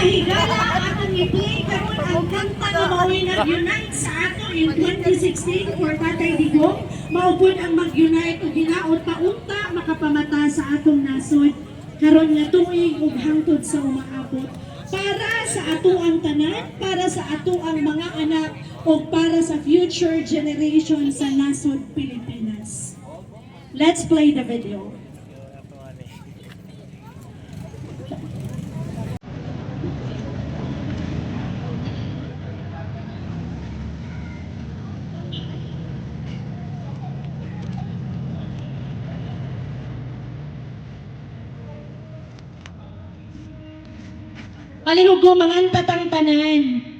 higala atong i-play karon ang kanta nga mao'y nag-unite sa ato in 2016 for Tatay Digong. Maupod ang mag-unite o ginaot paunta makapamata sa atong nasod karon nga tuig ug hangtod sa umaabot. Para sa ato ang tanan, para sa ato ang mga anak o para sa future generation sa nasod Pilipinas. Let's play the video. Palihugom ang antatang tanan.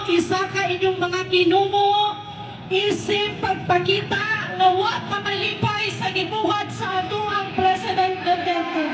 Isa ka inyong mga kinumo, isip pagpakita nga wa pa malipay sa gibuhat sa ato ang President Duterte.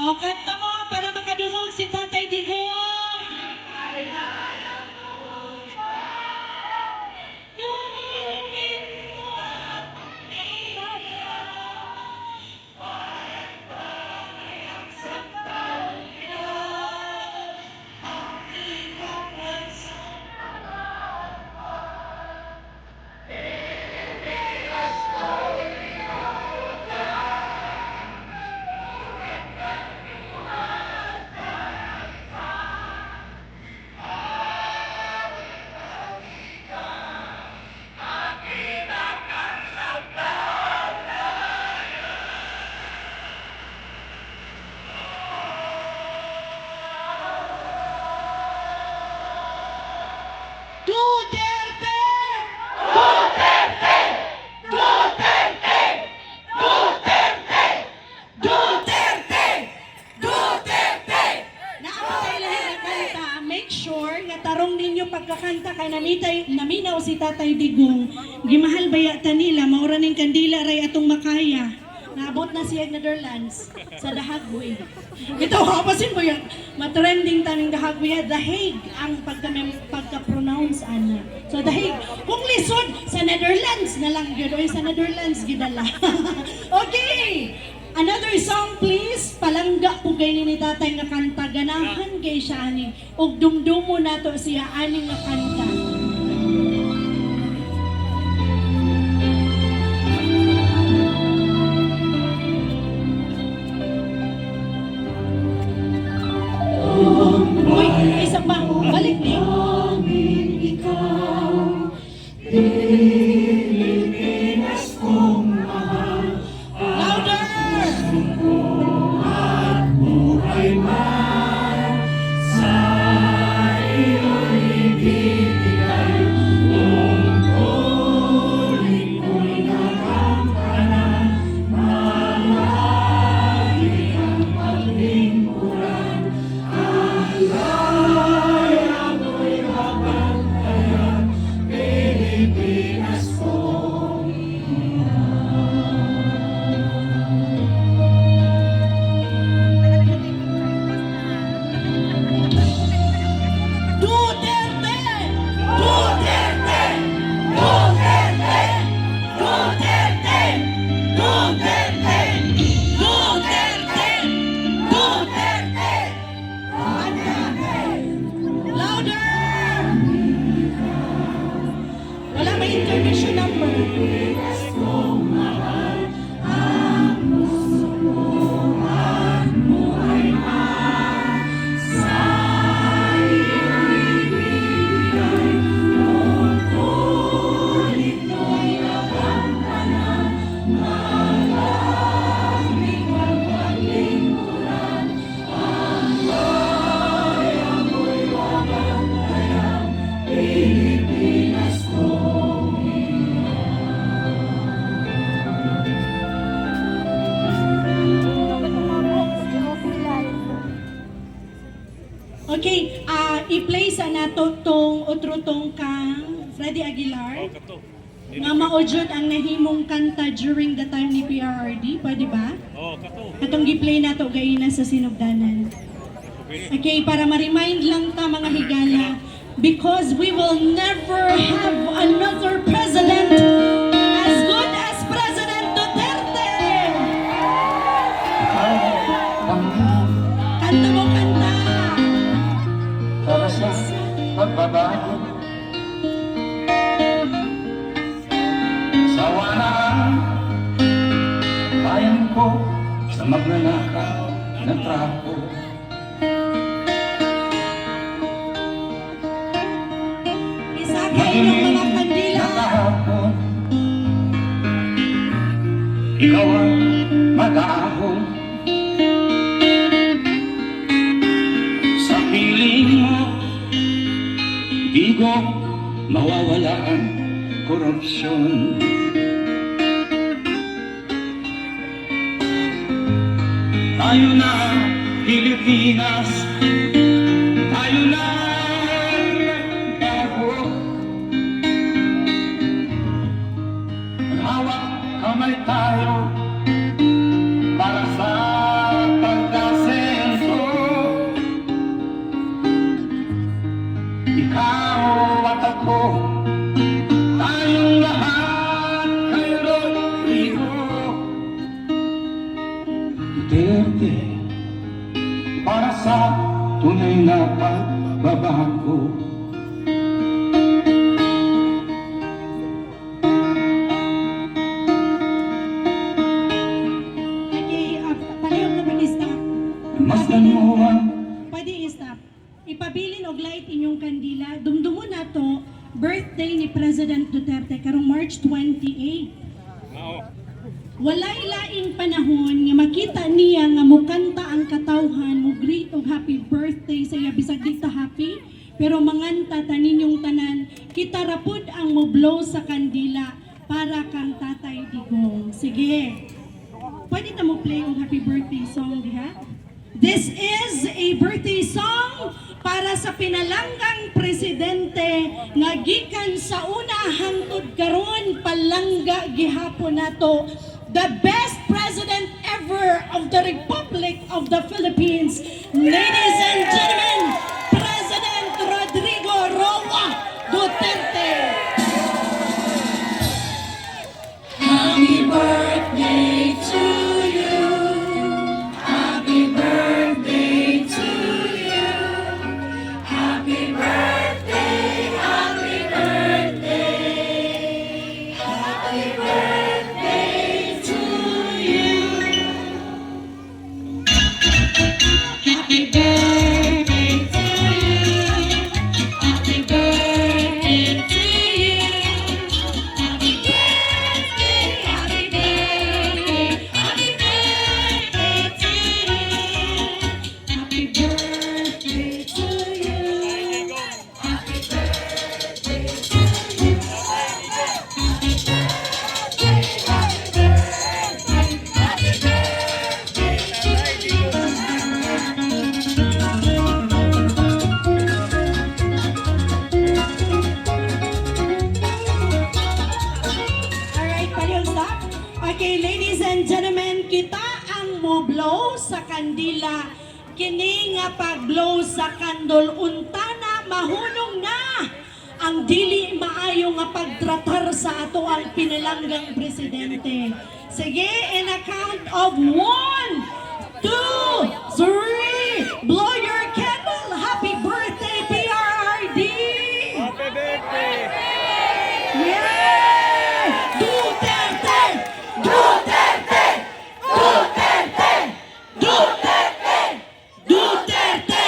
O, kanta mo para makadungog si Tatay Digong. Duterte! Duterte! Duterte! Duterte! Duterte! Duterte! Naapatay lahat na kanta. Make sure nga tarong ninyo pagkakanta kay naminaw si Tatay Digong. Gimahal baya ta nila, maura ning kandila ray atong makaya. Naabot na siya Netherlands sa Dahagway. Ito, kapasin mo yan. Matrending taning Dahagway. The Hague ang pagka-pronounce ana. So The Hague. Kung lisod, sa Netherlands na lang yun. O sa Netherlands, gidala. Okay! Another song please. Palangga po kayo ni tatay nga kanta. Ganahan kay siya ani. O dumdumo na to siya ani nga kanta. Uy, isa pa. Balik niyo. Louder! Okay, i-play sa nato tong utrutong kang Freddy Aguilar. Kato. Nga maujud ang nahimong kanta during the time ni PRRD, pwede ba? Kato. Katong gi-play nato gayina sa sinugdanan. Okay, para ma-remind lang ta mga higala, because we will never have another president as good as President Duterte! Kanta mo, kanta! Para sa pagbabago sawa na ang bayan ko sa magnanakaw na trapo. Isa kayo ng mga kandila! Nakahapon ikaw ang mag-aahon sa piling mo. Di ko mawawala ang korupsyon. Tayo na Pilipinas, tayo na bago. Hawak kamay tayo para sa pagkasenso. Ikaw at ako, tayong lahat kay Rodrigo Duterte, para sa tunay na pagbabago. Okay, pareho na mag-stop. Masdan mo ang Pwede i-stop. Ipabilin og light inyong kandila. Dumdumo na to, birthday ni President Duterte karong March 28. Walay laing panahon nga makita niya nga mukanta ang katawhan mo greet og happy birthday sa iya bisag di ta happy pero manganta ta ninyong tanan kita rapud ang mo blow sa kandila para kang Tatay Digong. Sige. Pwede ta mo play og happy birthday song diha? This is a birthday song para sa pinalanggang presidente nga gikan sa una hangtod karon palangga gihapon nato, the best president ever of the Republic of the Philippines. Ladies and gentlemen, President Rodrigo Roa Duterte. Happy birthday to you. Happy birthday to you. Happy birthday, happy birthday. Happy birthday to you. Happy birthday to you. Happy birthday to you. Happy birthday, happy birthday, happy birthday to you. Happy birthday to you. Happy birthday to you. Happy birthday, happy birthday, Alright, parehong stop. Okay, ladies and gentlemen, kita ang mo blow sa kandila. Kini nga pag-blow sa kandol, untana, mahunong na ang dili maayo nga pagtratar sa ato ang pinalanggang presidente. Sige, in a count of 1, 2, 3, blow your candle. Happy birthday, PRRD! Happy birthday! Yay! Duterte! Duterte! Duterte! Duterte! Duterte!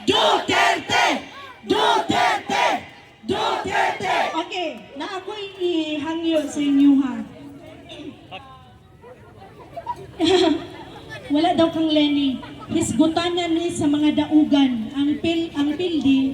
Duterte! Duterte! Duterte! Okay, na ako'y ihangyo sa inyo ha. Wala daw kang Lenny. Hisgutanan ni sa mga daugan. Ang pildi